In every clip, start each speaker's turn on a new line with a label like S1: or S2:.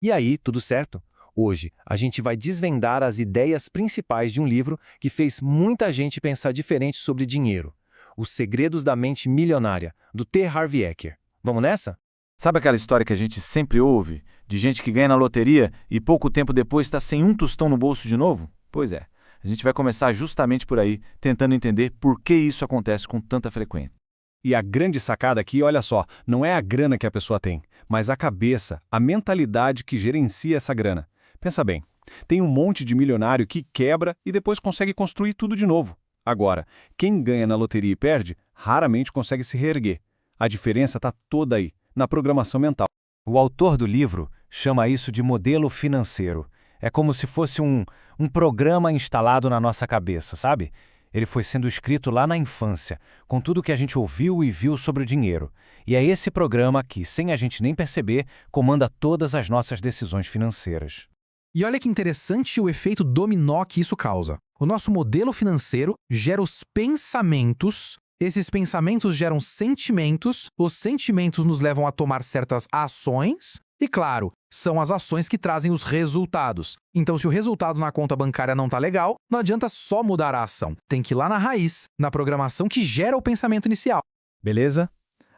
S1: E aí, tudo certo? Hoje, a gente vai desvendar as ideias principais de um livro que fez muita gente pensar diferente sobre dinheiro. Os Segredos da Mente Milionária, do T. Harv Eker. Vamos nessa?
S2: Sabe aquela história que a gente sempre ouve, de gente que ganha na loteria e pouco tempo depois está sem um tostão no bolso de novo? Pois é, a gente vai começar justamente por aí, tentando entender por que isso acontece com tanta frequência.
S3: E a grande sacada aqui, olha só, não é a grana que a pessoa tem, mas a cabeça, a mentalidade que gerencia essa grana. Pensa bem, tem um monte de milionário que quebra e depois consegue construir tudo de novo. Agora, quem ganha na loteria e perde, raramente consegue se reerguer. A diferença está toda aí, na programação mental.
S4: O autor do livro chama isso de modelo financeiro. É como se fosse um programa instalado na nossa cabeça, sabe? Ele foi sendo escrito lá na infância, com tudo que a gente ouviu e viu sobre o dinheiro. E é esse programa que, sem a gente nem perceber, comanda todas as nossas decisões financeiras.
S5: E olha que interessante o efeito dominó que isso causa. O nosso modelo financeiro gera os pensamentos, esses pensamentos geram sentimentos, os sentimentos nos levam a tomar certas ações, e claro, são as ações que trazem os resultados. Então, se o resultado na conta bancária não tá legal, não adianta só mudar a ação. Tem que ir lá na raiz, na programação que gera o pensamento inicial.
S3: Beleza?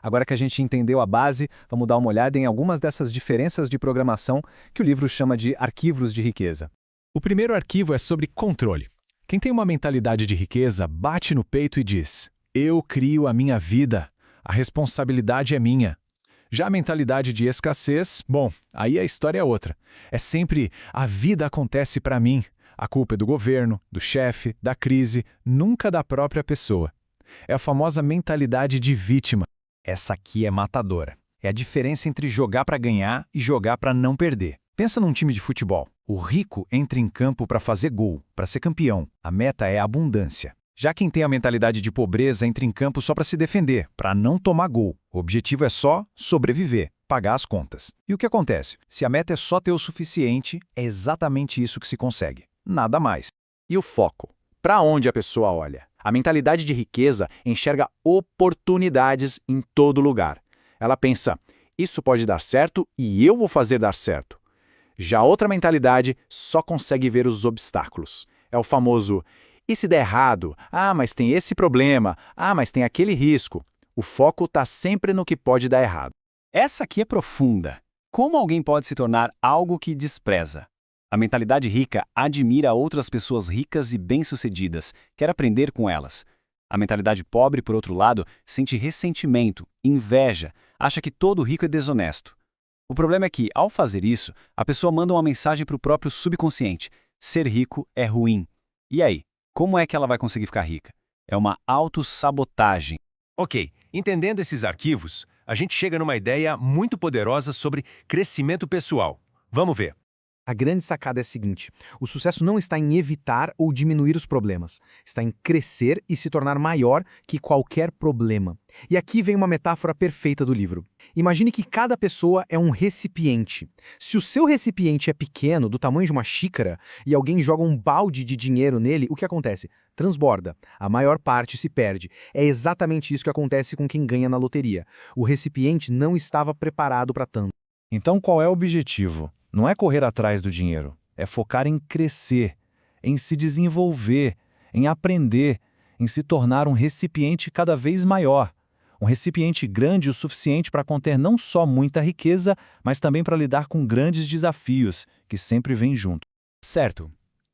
S3: Agora que a gente entendeu a base, vamos dar uma olhada em algumas dessas diferenças de programação que o livro chama de arquivos de riqueza. O primeiro arquivo é sobre controle. Quem tem uma mentalidade de riqueza bate no peito e diz: eu crio a minha vida, a responsabilidade é minha. Já a mentalidade de escassez, bom, aí a história é outra. É sempre a vida acontece para mim. A culpa é do governo, do chefe, da crise, nunca da própria pessoa. É a famosa mentalidade de vítima. Essa aqui é matadora. É a diferença entre jogar para ganhar e jogar para não perder. Pensa num time de futebol. O rico entra em campo para fazer gol, para ser campeão. A meta é a abundância. Já quem tem a mentalidade de pobreza entra em campo só para se defender, para não tomar gol. O objetivo é só sobreviver, pagar as contas. E o que acontece? Se a meta é só ter o suficiente, é exatamente isso que se consegue. Nada mais.
S2: E o foco? Para onde a pessoa olha? A mentalidade de riqueza enxerga oportunidades em todo lugar. Ela pensa, isso pode dar certo e eu vou fazer dar certo. Já outra mentalidade só consegue ver os obstáculos. É o famoso, e se der errado? Ah, mas tem esse problema. Ah, mas tem aquele risco. O foco está sempre no que pode dar errado.
S1: Essa aqui é profunda. Como alguém pode se tornar algo que despreza? A mentalidade rica admira outras pessoas ricas e bem-sucedidas, quer aprender com elas. A mentalidade pobre, por outro lado, sente ressentimento, inveja, acha que todo rico é desonesto. O problema é que, ao fazer isso, a pessoa manda uma mensagem para o próprio subconsciente: ser rico é ruim. E aí, como é que ela vai conseguir ficar rica? É uma autossabotagem.
S6: Ok, entendendo esses arquivos, a gente chega numa ideia muito poderosa sobre crescimento pessoal. Vamos ver.
S5: A grande sacada é a seguinte: o sucesso não está em evitar ou diminuir os problemas, está em crescer e se tornar maior que qualquer problema. E aqui vem uma metáfora perfeita do livro. Imagine que cada pessoa é um recipiente. Se o seu recipiente é pequeno, do tamanho de uma xícara, e alguém joga um balde de dinheiro nele, o que acontece? Transborda. A maior parte se perde. É exatamente isso que acontece com quem ganha na loteria. O recipiente não estava preparado para tanto.
S4: Então qual é o objetivo? Não é correr atrás do dinheiro, é focar em crescer, em se desenvolver, em aprender, em se tornar um recipiente cada vez maior. Um recipiente grande o suficiente para conter não só muita riqueza, mas também para lidar com grandes desafios, que sempre vêm junto.
S1: Certo,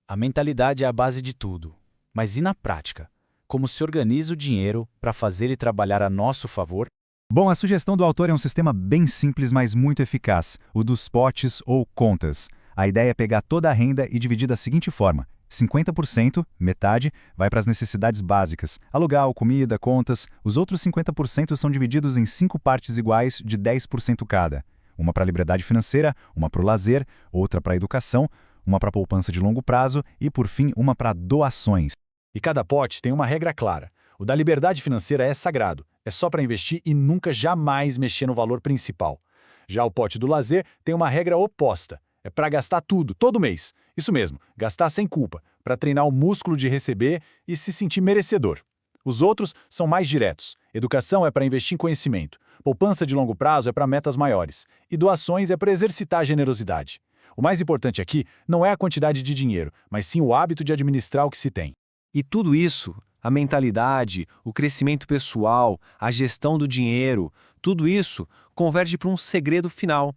S1: a mentalidade é a base de tudo. Mas e na prática? Como se organiza o dinheiro para fazer ele trabalhar a nosso favor?
S3: Bom, a sugestão do autor é um sistema bem simples, mas muito eficaz, o dos potes ou contas. A ideia é pegar toda a renda e dividir da seguinte forma: 50%, metade, vai para as necessidades básicas, aluguel, comida, contas. Os outros 50% são divididos em 5 partes iguais de 10% cada. Uma para a liberdade financeira, uma para o lazer, outra para a educação, uma para a poupança de longo prazo e, por fim, uma para doações. E cada pote tem uma regra clara. O da liberdade financeira é sagrado. É só para investir e nunca jamais mexer no valor principal. Já o pote do lazer tem uma regra oposta. É para gastar tudo, todo mês. Isso mesmo, gastar sem culpa, para treinar o músculo de receber e se sentir merecedor. Os outros são mais diretos.
S4: Educação é para investir em conhecimento. Poupança de longo prazo é para metas maiores. E doações é para exercitar a generosidade. O mais importante aqui não é a quantidade de dinheiro, mas sim o hábito de administrar o que se tem.
S1: E tudo isso, a mentalidade, o crescimento pessoal, a gestão do dinheiro, tudo isso converge para um segredo final.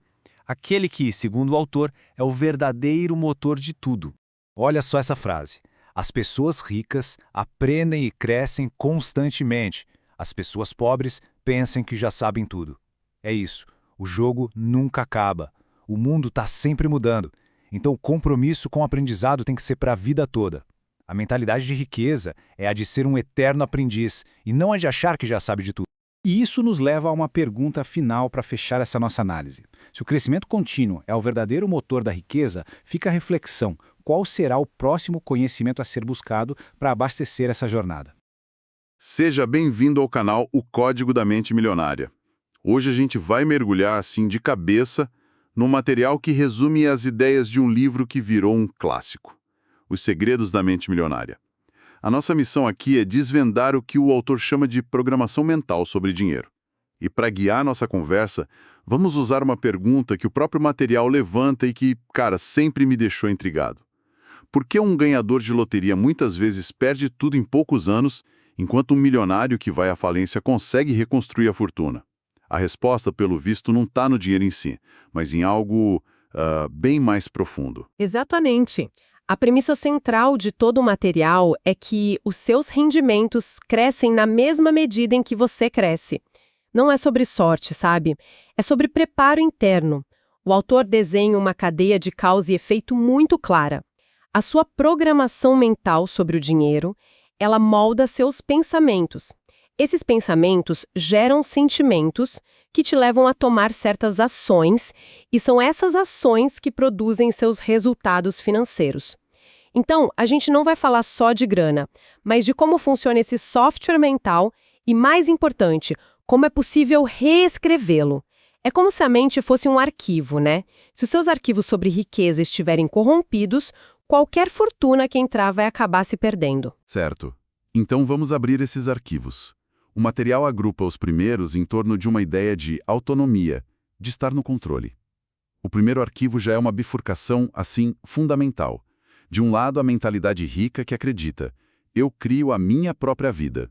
S1: Aquele que, segundo o autor, é o verdadeiro motor de tudo. Olha só essa frase. As pessoas ricas aprendem e crescem constantemente. As pessoas pobres pensam que já sabem tudo. É isso. O jogo nunca acaba. O mundo está sempre mudando. Então o compromisso com o aprendizado tem que ser para a vida toda. A mentalidade de riqueza é a de ser um eterno aprendiz e não a de achar que já sabe de tudo.
S3: E isso nos leva a uma pergunta final para fechar essa nossa análise. Se o crescimento contínuo é o verdadeiro motor da riqueza, fica a reflexão: qual será o próximo conhecimento a ser buscado para abastecer essa jornada?
S7: Seja bem-vindo ao canal O Código da Mente Milionária. Hoje a gente vai mergulhar assim de cabeça num material que resume as ideias de um livro que virou um clássico: Os Segredos da Mente Milionária. A nossa missão aqui é desvendar o que o autor chama de programação mental sobre dinheiro. E para guiar nossa conversa, vamos usar uma pergunta que o próprio material levanta e que, cara, sempre me deixou intrigado. Por que um ganhador de loteria muitas vezes perde tudo em poucos anos, enquanto um milionário que vai à falência consegue reconstruir a fortuna? A resposta, pelo visto, não está no dinheiro em si, mas em algo bem mais profundo.
S8: Exatamente. A premissa central de todo o material é que os seus rendimentos crescem na mesma medida em que você cresce. Não é sobre sorte, sabe? É sobre preparo interno. O autor desenha uma cadeia de causa e efeito muito clara. A sua programação mental sobre o dinheiro, ela molda seus pensamentos. Esses pensamentos geram sentimentos que te levam a tomar certas ações, e são essas ações que produzem seus resultados financeiros. Então, a gente não vai falar só de grana, mas de como funciona esse software mental e, mais importante, como é possível reescrevê-lo. É como se a mente fosse um arquivo, né? Se os seus arquivos sobre riqueza estiverem corrompidos, qualquer fortuna que entrar vai acabar se perdendo.
S7: Certo. Então vamos abrir esses arquivos. O material agrupa os primeiros em torno de uma ideia de autonomia, de estar no controle. O primeiro arquivo já é uma bifurcação, assim, fundamental. De um lado, a mentalidade rica que acredita: eu crio a minha própria vida.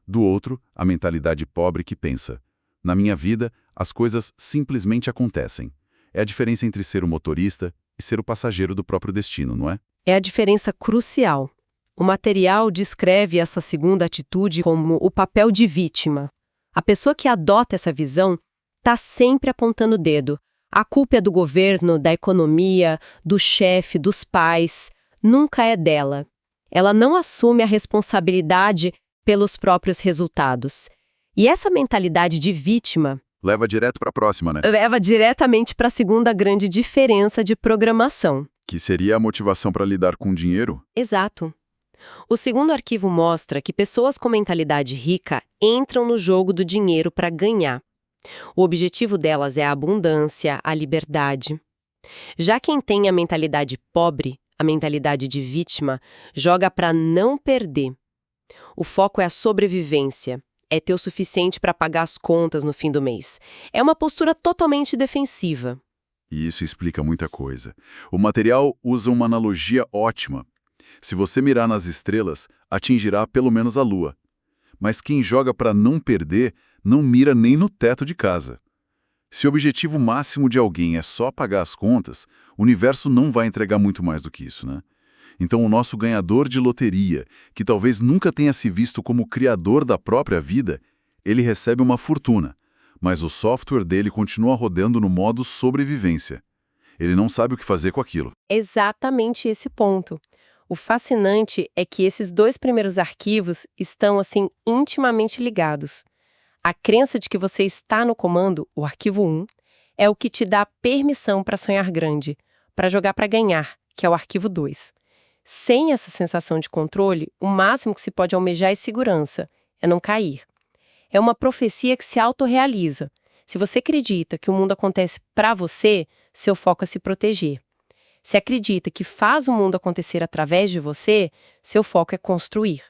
S7: Do outro, a mentalidade pobre que pensa: na minha vida, as coisas simplesmente acontecem. É a diferença entre ser o motorista e ser o passageiro do próprio destino, não é?
S8: É a diferença crucial. O material descreve essa segunda atitude como o papel de vítima. A pessoa que adota essa visão está sempre apontando o dedo. A culpa é do governo, da economia, do chefe, dos pais. Nunca é dela. Ela não assume a responsabilidade pelos próprios resultados. E essa mentalidade de vítima
S7: Leva direto para a próxima, né?
S8: leva diretamente para a segunda grande diferença de programação.
S7: Que seria a motivação para lidar com o dinheiro?
S8: Exato. O segundo arquivo mostra que pessoas com mentalidade rica entram no jogo do dinheiro para ganhar. O objetivo delas é a abundância, a liberdade. Já quem tem a mentalidade pobre, a mentalidade de vítima, joga para não perder. O foco é a sobrevivência. É ter o suficiente para pagar as contas no fim do mês. É uma postura totalmente defensiva.
S7: E isso explica muita coisa. O material usa uma analogia ótima. Se você mirar nas estrelas, atingirá pelo menos a lua. Mas quem joga para não perder, não mira nem no teto de casa. Se o objetivo máximo de alguém é só pagar as contas, o universo não vai entregar muito mais do que isso, né? Então o nosso ganhador de loteria, que talvez nunca tenha se visto como criador da própria vida, ele recebe uma fortuna, mas o software dele continua rodando no modo sobrevivência. Ele não sabe o que fazer com aquilo.
S8: Exatamente esse ponto. O fascinante é que esses dois primeiros arquivos estão, assim, intimamente ligados. A crença de que você está no comando, o arquivo 1, é o que te dá permissão para sonhar grande, para jogar para ganhar, que é o arquivo 2. Sem essa sensação de controle, o máximo que se pode almejar é segurança, é não cair. É uma profecia que se autorrealiza. Se você acredita que o mundo acontece para você, seu foco é se proteger. Se acredita que faz o mundo acontecer através de você, seu foco é construir.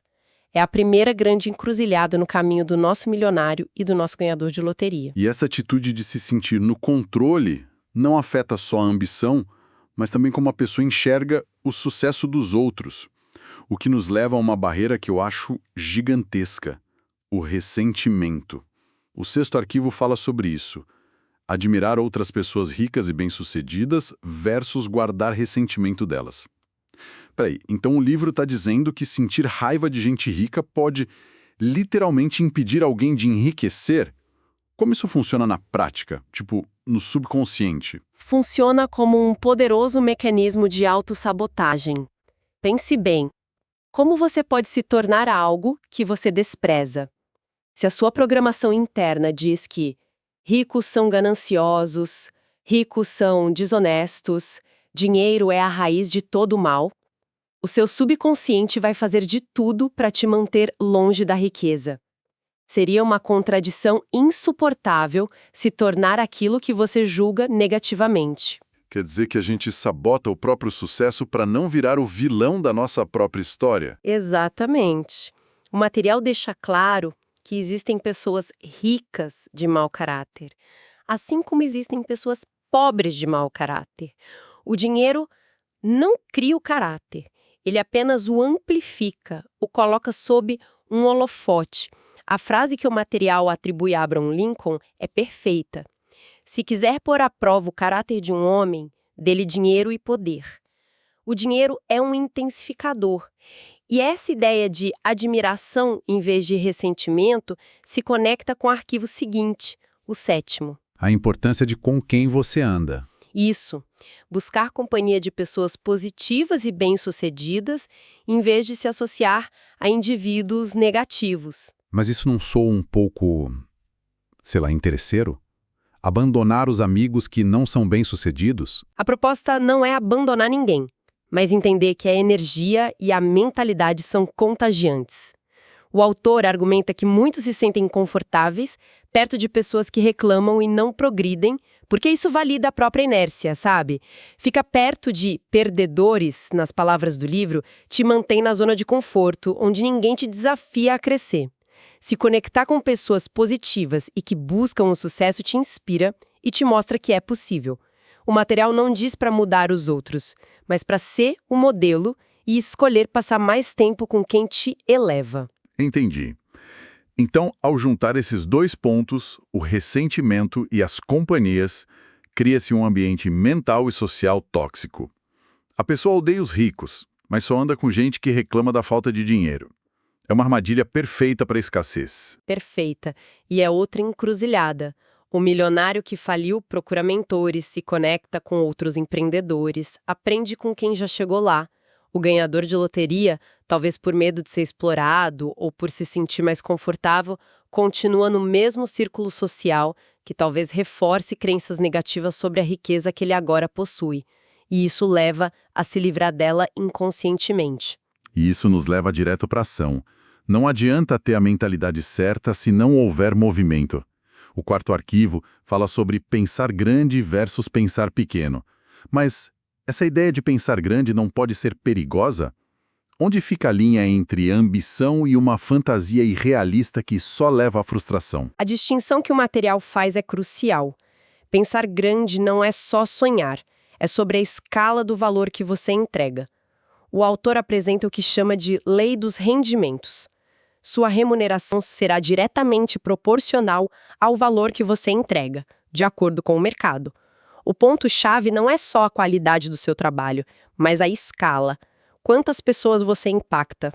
S8: É a primeira grande encruzilhada no caminho do nosso milionário e do nosso ganhador de loteria.
S7: E essa atitude de se sentir no controle não afeta só a ambição, mas também como a pessoa enxerga o sucesso dos outros. O que nos leva a uma barreira que eu acho gigantesca: o ressentimento. O 6º arquivo fala sobre isso. Admirar outras pessoas ricas e bem-sucedidas versus guardar ressentimento delas. Peraí, então o livro está dizendo que sentir raiva de gente rica pode literalmente impedir alguém de enriquecer? Como isso funciona na prática? Tipo, no subconsciente?
S8: Funciona como um poderoso mecanismo de autossabotagem. Pense bem. Como você pode se tornar algo que você despreza? Se a sua programação interna diz que ricos são gananciosos, ricos são desonestos, dinheiro é a raiz de todo o mal, o seu subconsciente vai fazer de tudo para te manter longe da riqueza. Seria uma contradição insuportável se tornar aquilo que você julga negativamente.
S7: Quer dizer que a gente sabota o próprio sucesso para não virar o vilão da nossa própria história?
S8: Exatamente. O material deixa claro que existem pessoas ricas de mau caráter, assim como existem pessoas pobres de mau caráter. O dinheiro não cria o caráter, ele apenas o amplifica, o coloca sob um holofote. A frase que o material atribui a Abraham Lincoln é perfeita. Se quiser pôr à prova o caráter de um homem, dê-lhe dinheiro e poder. O dinheiro é um intensificador. E essa ideia de admiração em vez de ressentimento se conecta com o arquivo seguinte, o 7º.
S7: A importância de com quem você anda.
S8: Isso. Buscar companhia de pessoas positivas e bem-sucedidas em vez de se associar a indivíduos negativos.
S7: Mas isso não soa um pouco, sei lá, interesseiro? Abandonar os amigos que não são bem-sucedidos?
S8: A proposta não é abandonar ninguém, mas entender que a energia e a mentalidade são contagiantes. O autor argumenta que muitos se sentem confortáveis perto de pessoas que reclamam e não progridem, porque isso valida a própria inércia, sabe? Fica perto de perdedores, nas palavras do livro, te mantém na zona de conforto, onde ninguém te desafia a crescer. Se conectar com pessoas positivas e que buscam o sucesso te inspira e te mostra que é possível. O material não diz para mudar os outros, mas para ser o modelo e escolher passar mais tempo com quem te eleva.
S7: Entendi. Então, ao juntar esses 2 pontos, o ressentimento e as companhias, cria-se um ambiente mental e social tóxico. A pessoa odeia os ricos, mas só anda com gente que reclama da falta de dinheiro. É uma armadilha perfeita para a escassez.
S8: Perfeita. E é outra encruzilhada. O milionário que faliu procura mentores, se conecta com outros empreendedores, aprende com quem já chegou lá. O ganhador de loteria, talvez por medo de ser explorado ou por se sentir mais confortável, continua no mesmo círculo social que talvez reforce crenças negativas sobre a riqueza que ele agora possui. E isso leva a se livrar dela inconscientemente.
S7: E isso nos leva direto para a ação. Não adianta ter a mentalidade certa se não houver movimento. O 4º arquivo fala sobre pensar grande versus pensar pequeno. Mas essa ideia de pensar grande não pode ser perigosa? Onde fica a linha entre ambição e uma fantasia irrealista que só leva à frustração?
S8: A distinção que o material faz é crucial. Pensar grande não é só sonhar, é sobre a escala do valor que você entrega. O autor apresenta o que chama de lei dos rendimentos. Sua remuneração será diretamente proporcional ao valor que você entrega, de acordo com o mercado. O ponto-chave não é só a qualidade do seu trabalho, mas a escala. Quantas pessoas você impacta?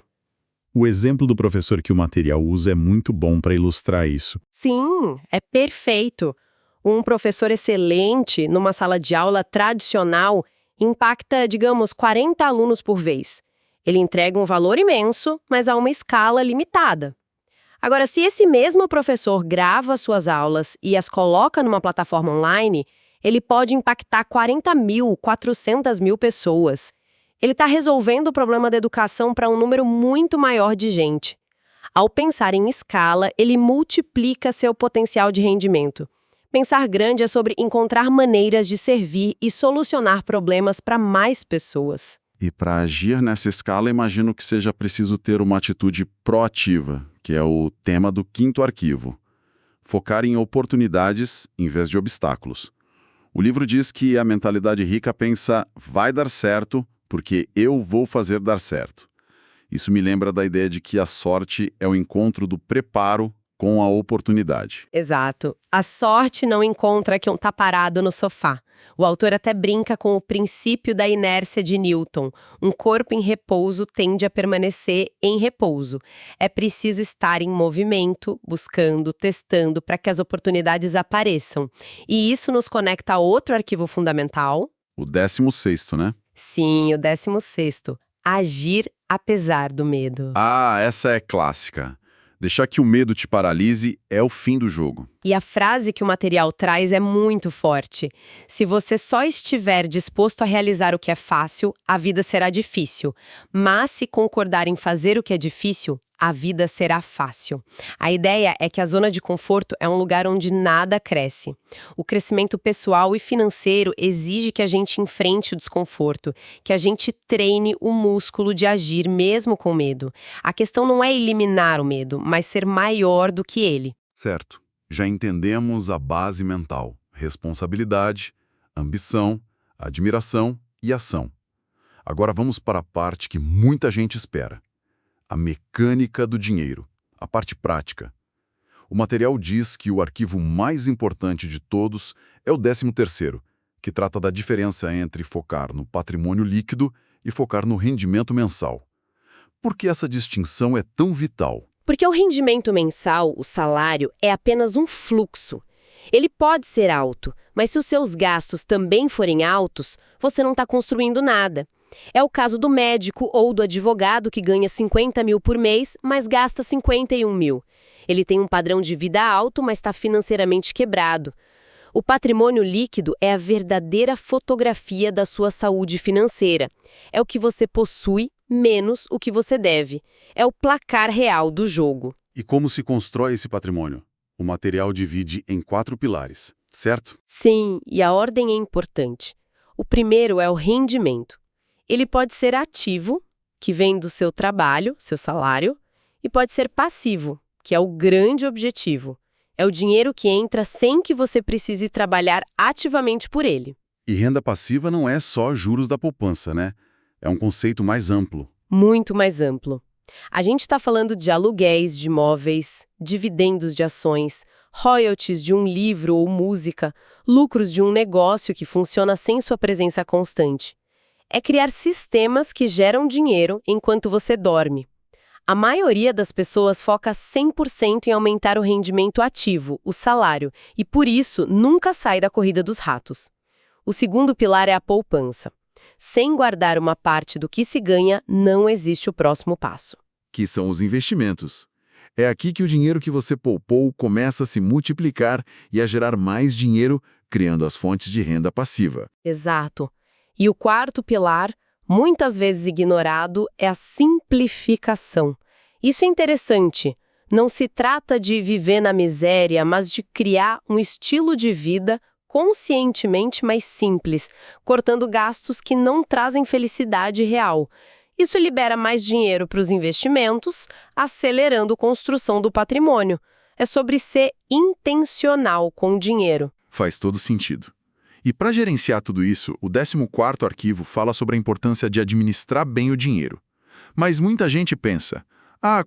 S7: O exemplo do professor que o material usa é muito bom para ilustrar isso.
S8: Sim, é perfeito. Um professor excelente, numa sala de aula tradicional, impacta, digamos, 40 alunos por vez. Ele entrega um valor imenso, mas a uma escala limitada. Agora, se esse mesmo professor grava suas aulas e as coloca numa plataforma online, ele pode impactar 40.000, 400.000 pessoas. Ele está resolvendo o problema da educação para um número muito maior de gente. Ao pensar em escala, ele multiplica seu potencial de rendimento. Pensar grande é sobre encontrar maneiras de servir e solucionar problemas para mais pessoas.
S7: E para agir nessa escala, imagino que seja preciso ter uma atitude proativa, que é o tema do 5º arquivo. Focar em oportunidades em vez de obstáculos. O livro diz que a mentalidade rica pensa, vai dar certo, porque eu vou fazer dar certo. Isso me lembra da ideia de que a sorte é o encontro do preparo com a oportunidade.
S8: Exato. A sorte não encontra quem tá parado no sofá. O autor até brinca com o princípio da inércia de Newton. Um corpo em repouso tende a permanecer em repouso. É preciso estar em movimento, buscando, testando para que as oportunidades apareçam. E isso nos conecta a outro arquivo fundamental.
S7: O 16º, né?
S8: Sim, o 16º. Agir apesar do medo.
S7: Ah, essa é clássica. Deixar que o medo te paralise é o fim do jogo.
S8: E a frase que o material traz é muito forte. Se você só estiver disposto a realizar o que é fácil, a vida será difícil. Mas se concordar em fazer o que é difícil, a vida será fácil. A ideia é que a zona de conforto é um lugar onde nada cresce. O crescimento pessoal e financeiro exige que a gente enfrente o desconforto, que a gente treine o músculo de agir mesmo com medo. A questão não é eliminar o medo, mas ser maior do que ele.
S7: Certo. Já entendemos a base mental: responsabilidade, ambição, admiração e ação. Agora vamos para a parte que muita gente espera. A mecânica do dinheiro, a parte prática. O material diz que o arquivo mais importante de todos é o 13º, que trata da diferença entre focar no patrimônio líquido e focar no rendimento mensal. Por que essa distinção é tão vital?
S8: Porque o rendimento mensal, o salário, é apenas um fluxo. Ele pode ser alto, mas se os seus gastos também forem altos, você não está construindo nada. É o caso do médico ou do advogado que ganha 50 mil por mês, mas gasta 51 mil. Ele tem um padrão de vida alto, mas está financeiramente quebrado. O patrimônio líquido é a verdadeira fotografia da sua saúde financeira. É o que você possui menos o que você deve. É o placar real do jogo.
S7: E como se constrói esse patrimônio? O material divide em 4 pilares, certo?
S8: Sim, e a ordem é importante. O primeiro é o rendimento. Ele pode ser ativo, que vem do seu trabalho, seu salário, e pode ser passivo, que é o grande objetivo. É o dinheiro que entra sem que você precise trabalhar ativamente por ele.
S7: E renda passiva não é só juros da poupança, né? É um conceito mais amplo.
S8: Muito mais amplo. A gente está falando de aluguéis de imóveis, dividendos de ações, royalties de um livro ou música, lucros de um negócio que funciona sem sua presença constante. É criar sistemas que geram dinheiro enquanto você dorme. A maioria das pessoas foca 100% em aumentar o rendimento ativo, o salário, e por isso nunca sai da corrida dos ratos. O segundo pilar é a poupança. Sem guardar uma parte do que se ganha, não existe o próximo passo.
S7: Que são os investimentos. É aqui que o dinheiro que você poupou começa a se multiplicar e a gerar mais dinheiro, criando as fontes de renda passiva.
S8: Exato. E o quarto pilar, muitas vezes ignorado, é a simplificação. Isso é interessante. Não se trata de viver na miséria, mas de criar um estilo de vida conscientemente mais simples, cortando gastos que não trazem felicidade real. Isso libera mais dinheiro para os investimentos, acelerando a construção do patrimônio. É sobre ser intencional com o dinheiro.
S7: Faz todo sentido. E para gerenciar tudo isso, o 14º arquivo fala sobre a importância de administrar bem o dinheiro. Mas muita gente pensa,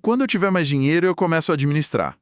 S7: quando eu tiver mais dinheiro eu começo a administrar.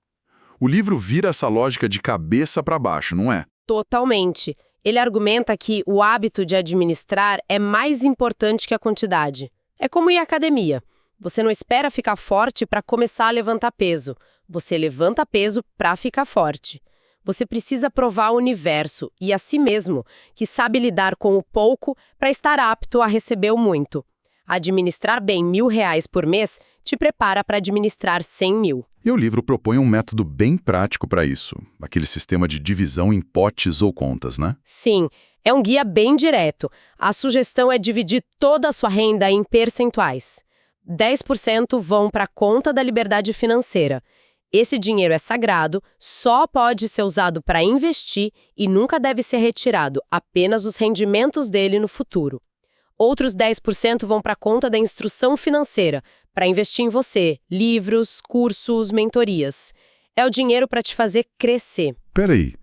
S7: O livro vira essa lógica de cabeça para baixo, não é?
S8: Totalmente. Ele argumenta que o hábito de administrar é mais importante que a quantidade. É como ir à academia. Você não espera ficar forte para começar a levantar peso. Você levanta peso para ficar forte. Você precisa provar ao universo e a si mesmo que sabe lidar com o pouco para estar apto a receber o muito. Administrar bem R$1.000 por mês te prepara para administrar 100 mil.
S7: E o livro propõe um método bem prático para isso, aquele sistema de divisão em potes ou contas, né?
S8: Sim, é um guia bem direto. A sugestão é dividir toda a sua renda em percentuais. 10% vão para a conta da liberdade financeira. Esse dinheiro é sagrado, só pode ser usado para investir e nunca deve ser retirado, apenas os rendimentos dele no futuro. Outros 10% vão para a conta da instrução financeira, para investir em você, livros, cursos, mentorias. É o dinheiro para te fazer crescer.
S7: Peraí,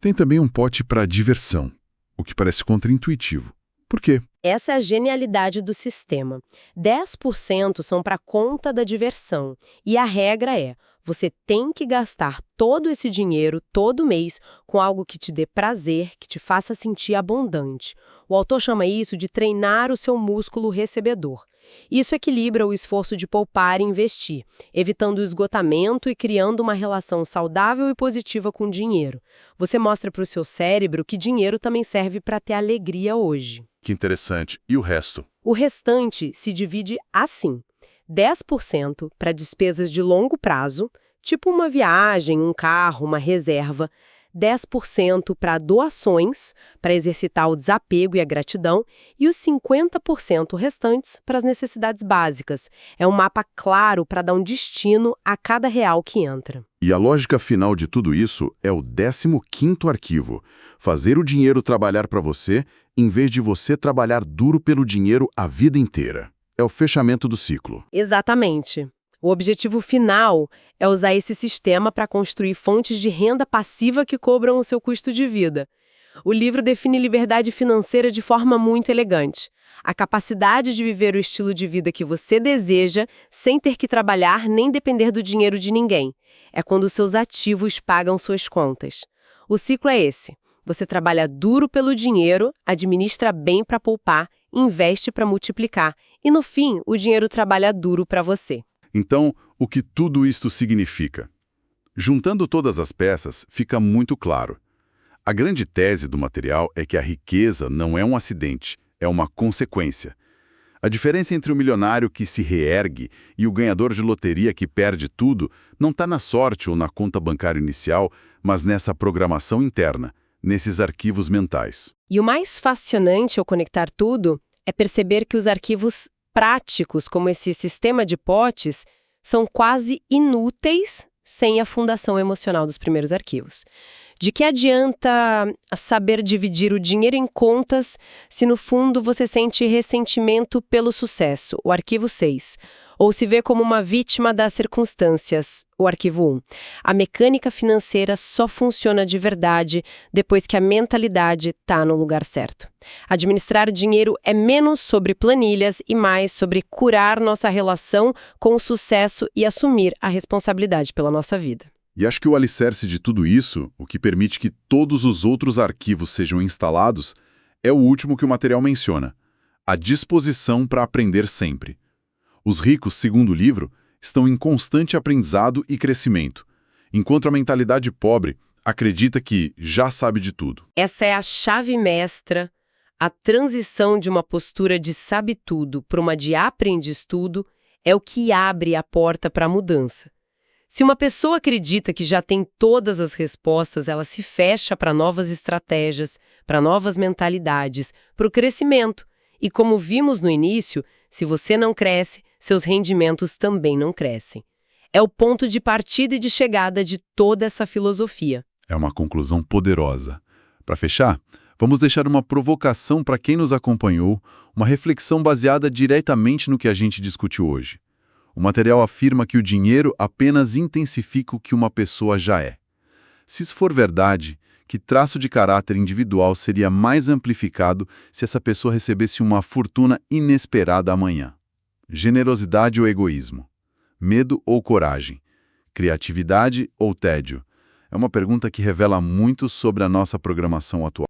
S7: tem também um pote para diversão, o que parece contraintuitivo. Por quê?
S8: Essa é a genialidade do sistema. 10% são para a conta da diversão. E a regra é, você tem que gastar todo esse dinheiro todo mês com algo que te dê prazer, que te faça sentir abundante. O autor chama isso de treinar o seu músculo recebedor. Isso equilibra o esforço de poupar e investir, evitando o esgotamento e criando uma relação saudável e positiva com o dinheiro. Você mostra para o seu cérebro que dinheiro também serve para ter alegria hoje.
S7: Que interessante. E o resto?
S8: O restante se divide assim: 10% para despesas de longo prazo, tipo uma viagem, um carro, uma reserva. 10% para doações, para exercitar o desapego e a gratidão, e os 50% restantes para as necessidades básicas. É um mapa claro para dar um destino a cada real que entra.
S7: E a lógica final de tudo isso é o 15º arquivo. Fazer o dinheiro trabalhar para você, em vez de você trabalhar duro pelo dinheiro a vida inteira. É o fechamento do ciclo.
S8: Exatamente. O objetivo final é usar esse sistema para construir fontes de renda passiva que cobram o seu custo de vida. O livro define liberdade financeira de forma muito elegante. A capacidade de viver o estilo de vida que você deseja sem ter que trabalhar nem depender do dinheiro de ninguém. É quando os seus ativos pagam suas contas. O ciclo é esse. Você trabalha duro pelo dinheiro, administra bem para poupar, investe para multiplicar e, no fim, o dinheiro trabalha duro para você.
S7: Então, o que tudo isto significa? Juntando todas as peças, fica muito claro. A grande tese do material é que a riqueza não é um acidente, é uma consequência. A diferença entre o milionário que se reergue e o ganhador de loteria que perde tudo não está na sorte ou na conta bancária inicial, mas nessa programação interna, nesses arquivos mentais.
S8: E o mais fascinante ao conectar tudo é perceber que os arquivos práticos, como esse sistema de potes, são quase inúteis sem a fundação emocional dos primeiros arquivos. De que adianta saber dividir o dinheiro em contas se no fundo você sente ressentimento pelo sucesso, o arquivo 6, ou se vê como uma vítima das circunstâncias, o arquivo 1. A mecânica financeira só funciona de verdade depois que a mentalidade está no lugar certo. Administrar dinheiro é menos sobre planilhas e mais sobre curar nossa relação com o sucesso e assumir a responsabilidade pela nossa vida.
S7: E acho que o alicerce de tudo isso, o que permite que todos os outros arquivos sejam instalados, é o último que o material menciona: a disposição para aprender sempre. Os ricos, segundo o livro, estão em constante aprendizado e crescimento, enquanto a mentalidade pobre acredita que já sabe de tudo.
S8: Essa é a chave mestra, a transição de uma postura de sabe-tudo para uma de aprendiz-tudo é o que abre a porta para a mudança. Se uma pessoa acredita que já tem todas as respostas, ela se fecha para novas estratégias, para novas mentalidades, para o crescimento. E como vimos no início, se você não cresce, seus rendimentos também não crescem. É o ponto de partida e de chegada de toda essa filosofia.
S7: É uma conclusão poderosa. Para fechar, vamos deixar uma provocação para quem nos acompanhou, uma reflexão baseada diretamente no que a gente discutiu hoje. O material afirma que o dinheiro apenas intensifica o que uma pessoa já é. Se isso for verdade, que traço de caráter individual seria mais amplificado se essa pessoa recebesse uma fortuna inesperada amanhã? Generosidade ou egoísmo? Medo ou coragem? Criatividade ou tédio? É uma pergunta que revela muito sobre a nossa programação atual.